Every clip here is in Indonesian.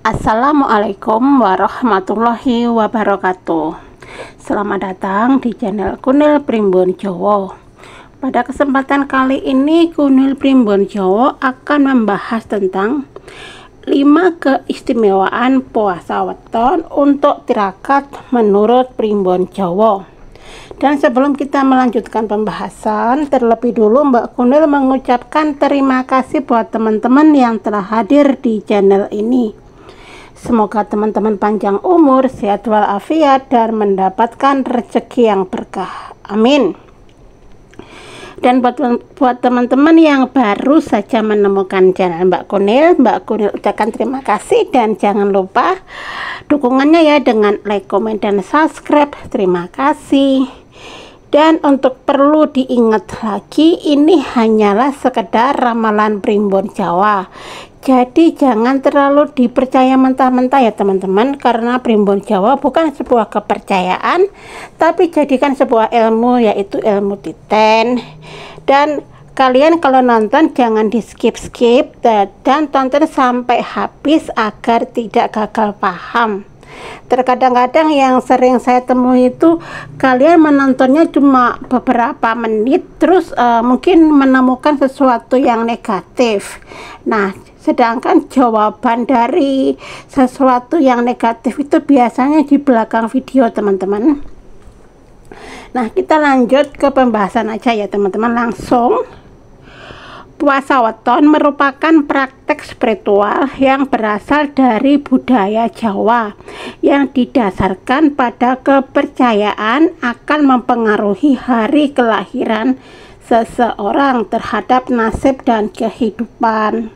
Assalamualaikum warahmatullahi wabarakatuh. Selamat datang di channel Kunil Primbon Jowo. Pada kesempatan kali ini Kunil Primbon Jowo akan membahas tentang 5 keistimewaan puasa weton untuk tirakat menurut Primbon Jowo. Dan sebelum kita melanjutkan pembahasan, terlebih dulu Mbak Kunil mengucapkan terima kasih buat teman-teman yang telah hadir di channel ini. Semoga teman-teman panjang umur, sehat walafiat, dan mendapatkan rezeki yang berkah. Amin. Dan buat teman-teman yang baru saja menemukan channel Mbak Kunil ucapkan terima kasih, dan jangan lupa dukungannya ya dengan like, komen, dan subscribe. Terima kasih. Dan untuk perlu diingat lagi, ini hanyalah sekedar ramalan primbon Jawa. Jadi jangan terlalu dipercaya mentah-mentah ya teman-teman, karena primbon Jawa bukan sebuah kepercayaan, tapi jadikan sebuah ilmu, yaitu ilmu titen. Dan kalian kalau nonton jangan di skip-skip dan tonton sampai habis agar tidak gagal paham. Terkadang-kadang yang sering saya temui itu kalian menontonnya cuma beberapa menit, terus mungkin menemukan sesuatu yang negatif. Nah, sedangkan jawaban dari sesuatu yang negatif itu biasanya di belakang video teman-teman. Nah, kita lanjut ke pembahasan aja ya teman-teman, langsung. Puasa weton merupakan praktek spiritual yang berasal dari budaya Jawa yang didasarkan pada kepercayaan akan mempengaruhi hari kelahiran seseorang terhadap nasib dan kehidupan.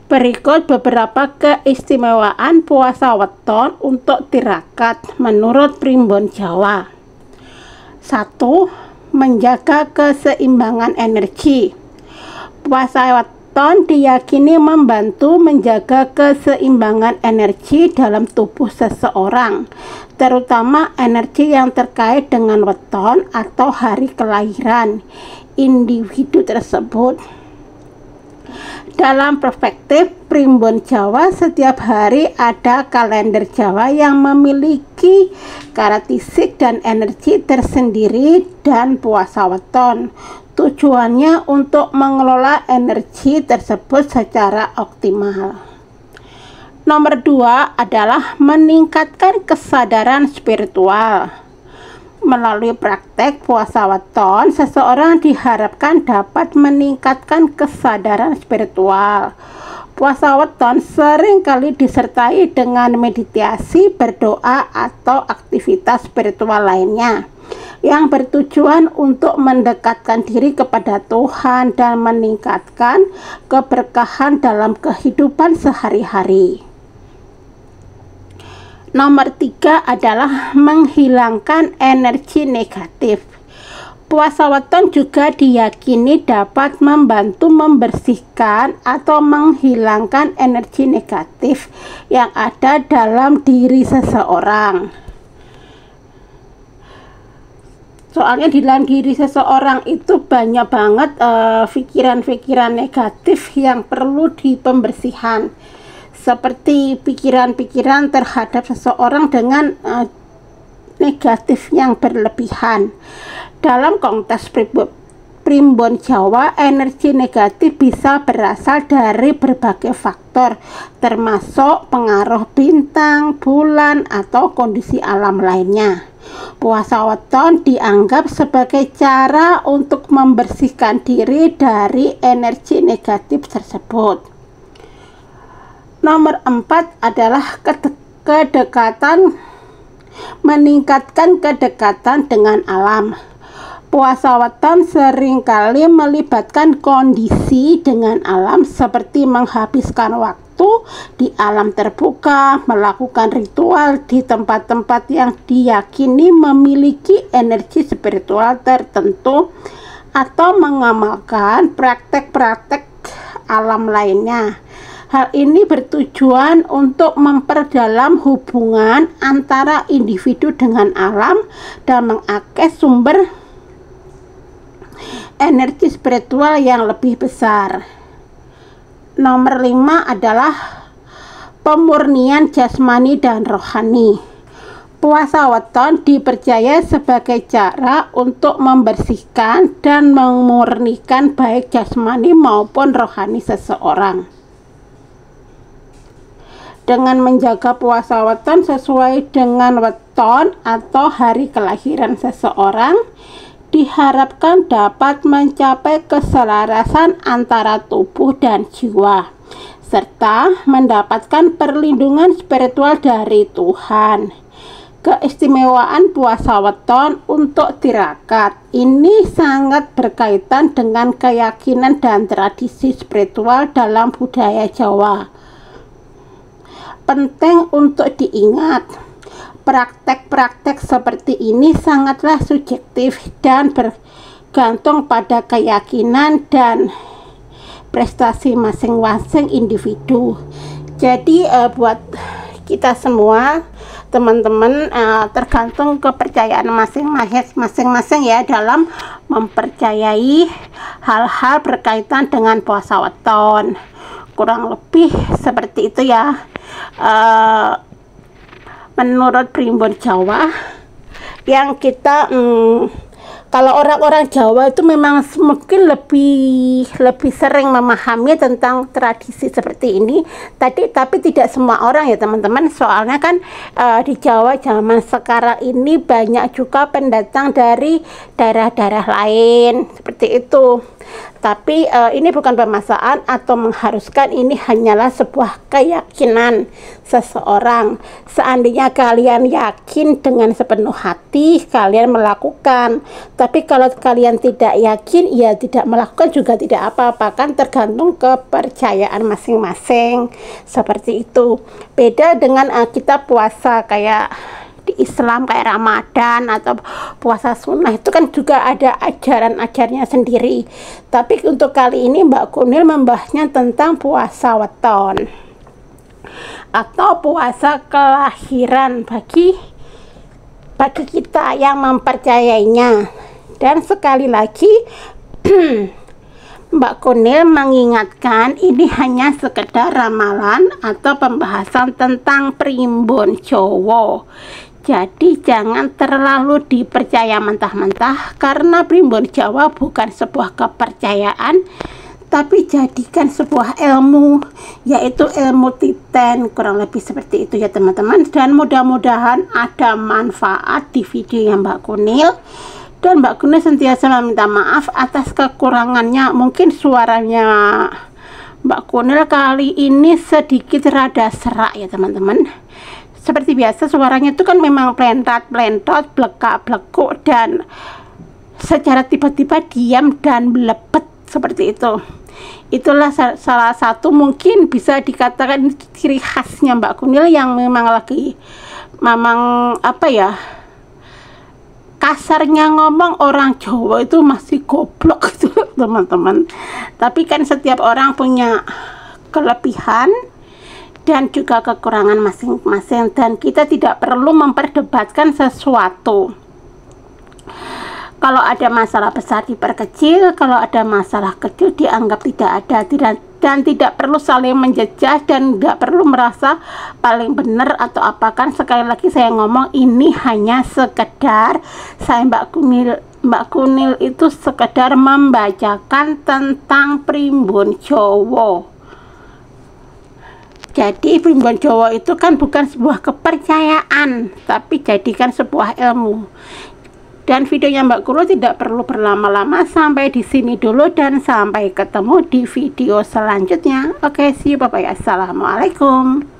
Berikut beberapa keistimewaan puasa weton untuk tirakat menurut primbon Jawa. 1. Menjaga keseimbangan energi. Puasa weton diyakini membantu menjaga keseimbangan energi dalam tubuh seseorang, terutama energi yang terkait dengan weton atau hari kelahiran individu tersebut. Dalam perspektif primbon Jawa, setiap hari ada kalender Jawa yang memiliki karakteristik dan energi tersendiri, dan puasa weton tujuannya untuk mengelola energi tersebut secara optimal. Nomor 2 adalah meningkatkan kesadaran spiritual. Melalui praktek puasa weton, seseorang diharapkan dapat meningkatkan kesadaran spiritual. Puasa weton seringkali disertai dengan meditasi, berdoa, atau aktivitas spiritual lainnya yang bertujuan untuk mendekatkan diri kepada Tuhan dan meningkatkan keberkahan dalam kehidupan sehari-hari. Nomor 3 adalah menghilangkan energi negatif. Puasa weton juga diyakini dapat membantu membersihkan atau menghilangkan energi negatif yang ada dalam diri seseorang. Soalnya di dalam diri seseorang itu banyak banget pikiran-pikiran negatif yang perlu dipembersihan, seperti pikiran-pikiran terhadap seseorang dengan negatif yang berlebihan. Dalam konteks primbon Jawa, energi negatif bisa berasal dari berbagai faktor, termasuk pengaruh bintang, bulan, atau kondisi alam lainnya. Puasa weton dianggap sebagai cara untuk membersihkan diri dari energi negatif tersebut. Nomor 4 adalah kedekatan, meningkatkan kedekatan dengan alam. Puasa weton seringkali melibatkan kondisi dengan alam, seperti menghabiskan waktu di alam terbuka, melakukan ritual di tempat-tempat yang diyakini memiliki energi spiritual tertentu, atau mengamalkan praktek-praktek alam lainnya. Hal ini bertujuan untuk memperdalam hubungan antara individu dengan alam dan mengakses sumber energi spiritual yang lebih besar. Nomor 5 adalah pemurnian jasmani dan rohani. Puasa weton dipercaya sebagai cara untuk membersihkan dan memurnikan baik jasmani maupun rohani seseorang. Dengan menjaga puasa weton sesuai dengan weton atau hari kelahiran seseorang, diharapkan dapat mencapai keselarasan antara tubuh dan jiwa, serta mendapatkan perlindungan spiritual dari Tuhan. Keistimewaan puasa weton untuk tirakat ini sangat berkaitan dengan keyakinan dan tradisi spiritual dalam budaya Jawa. Penting untuk diingat, praktek-praktek seperti ini sangatlah subjektif dan bergantung pada keyakinan dan prestasi masing-masing individu. Jadi buat kita semua teman-teman, tergantung kepercayaan masing-masing ya dalam mempercayai hal-hal berkaitan dengan puasa weton. Kurang lebih seperti itu ya. Menurut Primbon Jawa yang kita kalau orang-orang Jawa itu memang mungkin lebih sering memahami tentang tradisi seperti ini tapi tidak semua orang ya teman-teman. Soalnya kan di Jawa zaman sekarang ini banyak juga pendatang dari daerah-daerah lain seperti itu. Tapi ini bukan pemaksaan atau mengharuskan, ini hanyalah sebuah keyakinan seseorang. Seandainya kalian yakin dengan sepenuh hati, kalian melakukan. Tapi kalau kalian tidak yakin, ya tidak melakukan juga tidak apa-apa, kan tergantung kepercayaan masing-masing. Seperti itu. Beda dengan kita puasa kayak di Islam kayak Ramadan atau puasa sunnah, itu kan juga ada ajaran-ajarnya sendiri. Tapi untuk kali ini Mbak Kunil membahasnya tentang puasa weton atau puasa kelahiran bagi kita yang mempercayainya. Dan sekali lagi Mbak Kunil mengingatkan, ini hanya sekedar ramalan atau pembahasan tentang Primbon Jawa. Jadi jangan terlalu dipercaya mentah-mentah, karena Primbon Jawa bukan sebuah kepercayaan, tapi jadikan sebuah ilmu, yaitu ilmu titen. Kurang lebih seperti itu ya teman-teman. Dan mudah-mudahan ada manfaat di video yang Mbak Kunil. Dan Mbak Kunil sentiasa meminta maaf atas kekurangannya. Mungkin suaranya Mbak Kunil kali ini sedikit rada serak ya teman-teman. Seperti biasa suaranya itu kan memang plentot, blekak-blekuk, dan secara tiba-tiba diam dan melepet seperti itu. Itulah salah satu mungkin bisa dikatakan ciri khasnya Mbak Kunil yang memang apa ya, kasarnya ngomong orang Jawa itu masih goblok gitu teman-teman. Tapi kan setiap orang punya kelebihan dan juga kekurangan masing-masing, dan kita tidak perlu memperdebatkan sesuatu. Kalau ada masalah besar diperkecil, kalau ada masalah kecil dianggap tidak ada, dan tidak perlu saling menjejah dan tidak perlu merasa paling benar atau apa. Kan sekali lagi saya ngomong, ini hanya sekedar Mbak Kunil itu sekedar membacakan tentang Primbon Jawa. Jadi Primbon Jawa itu kan bukan sebuah kepercayaan, tapi jadikan sebuah ilmu. Dan videonya Mbak Kunil tidak perlu berlama-lama, sampai di sini dulu dan sampai ketemu di video selanjutnya. Oke, see you, bye bye. Assalamualaikum.